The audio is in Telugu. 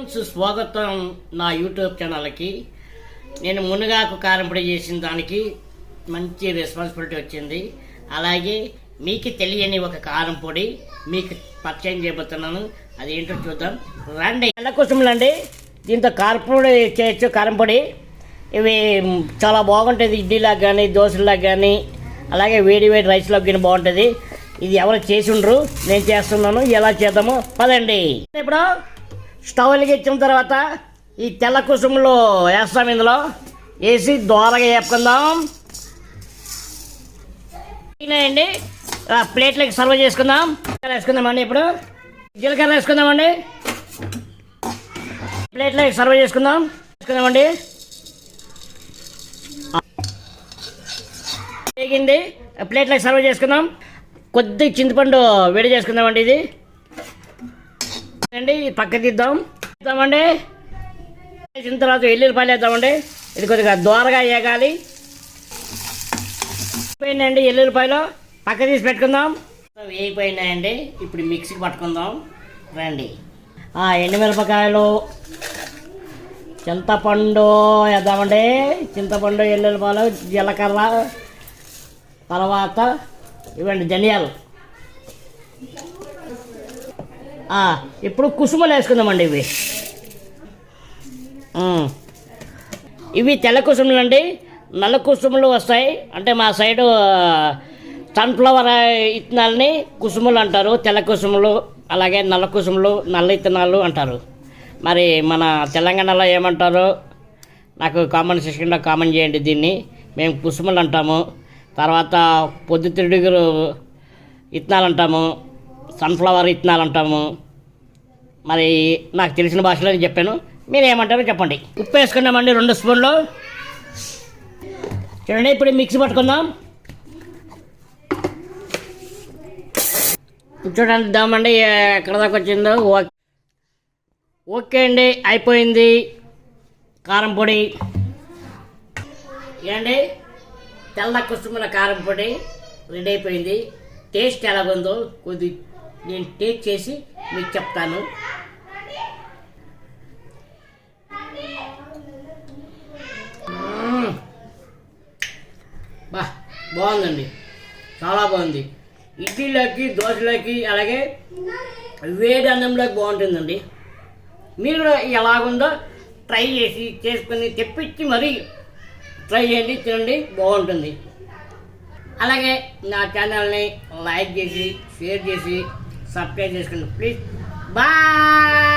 స్వాగతం నా యూట్యూబ్ ఛానల్కి. నేను మునగాకు కారం పొడి చేసిన దానికి మంచి రెస్పాన్సిబిలిటీ వచ్చింది. అలాగే మీకు తెలియని ఒక కారం పొడి మీకు పరిచయం చేయబోతున్నాను. అది ఏంటో చూద్దాం రండి. ఎల్లకోసములండి, దీంతో కారం పొడి చేయొచ్చు. కారం పొడి ఇవి చాలా బాగుంటుంది. ఇడ్లీలాగా కానీ దోశలాగా కానీ అలాగే వేడి వేడి రైస్లోకి కానీ బాగుంటుంది. ఇది ఎవరు చేసి ఉండరు, నేను చేస్తున్నాను. ఎలా చేద్దామో పదండి. ఇప్పుడు స్టవ్ వెలిగించిన తర్వాత ఈ తెల్ల కుసుములు వేస్తాం. ఇందులో వేసి దోరగా వేపుకుందాం. అండి ప్లేట్లకి సర్వ్ చేసుకుందాం. వేసుకుందామండి. ఇప్పుడు జీలకర్ర వేసుకుందామండి. ప్లేట్లకి సర్వ్ చేసుకుందామండి. వేగింది, ప్లేట్లకి సర్వ్ చేసుకుందాం. కొద్ది చింతపండు వేడి చేసుకుందామండి. ఇది అండి పక్క తీద్దామండి. వేసిన తర్వాత ఎల్లుల్లిపాయలు వేద్దామండి. ఇది కొద్దిగా దోరగా వేగాలి. వేగిపోయినాయండి ఎల్లుల్లిపాయలు, పక్క తీసి పెట్టుకుందాం. వేగిపోయినాయండి. ఇప్పుడు మిక్సీకి పట్టుకుందాం రండి. ఎండుమిరపకాయలు, చింతపండు వేద్దామండి. చింతపండు, ఎల్లుల్లిపాయలు, జీలకర్ర, తర్వాత ఇవ్వండి ధనియాలు. ఇప్పుడు కుసుమలు వేసుకుందామండి. ఇవి తెల్ల కుసుములు అండి. నల్ల కుసుములు వస్తాయి. అంటే మా సైడు సన్ఫ్లవర్ ఇత్తనాలని కుసుములు అంటారు. తెల్ల కుసుములు అలాగే నల్ల కుసుములు, నల్ల ఇత్తనాలు అంటారు. మరి మన తెలంగాణలో ఏమంటారో నాకు కామెంట్ సెక్షన్లో కామెంట్ చేయండి. దీన్ని మేము కుసుములు అంటాము. తర్వాత పొద్దుతిరుగుడు ఇత్తనాలు అంటాము, సన్ఫ్లవర్ ఇత్తనాలు అంటాము. మరి నాకు తెలిసిన భాషలో నేను చెప్పాను, మీరు ఏమంటారో చెప్పండి. ఉప్పు వేసుకున్నామండి 2 స్పూన్లు. చూడండి ఇప్పుడు మిక్సీ పట్టుకుందాం. చూడండి దామండి ఎక్కడ దాకా వచ్చిందో. ఓకే అండి, అయిపోయింది కారం పొడి. ఏండి తెల్ల కుసుముల కారం పొడి రెడీ అయిపోయింది. టేస్ట్ ఎలాగుందో కొద్ది నేను టేస్ట్ చేసి మీకు చెప్తాను. బాగుందండి, చాలా బాగుంది. ఇడ్లీలోకి, దోశలోకి, అలాగే వేడి అన్నంలోకి బాగుంటుందండి. మీరు కూడా ఎలాగుందో ట్రై చేసుకొని తెప్పించి మరీ ట్రై చేయండి, తినండి, బాగుంటుంది. అలాగే నా ఛానల్ని లైక్ చేసి, షేర్ చేసి, సబ్స్క్రైబ్ చేసుకోండి ప్లీజ్. బాయ్.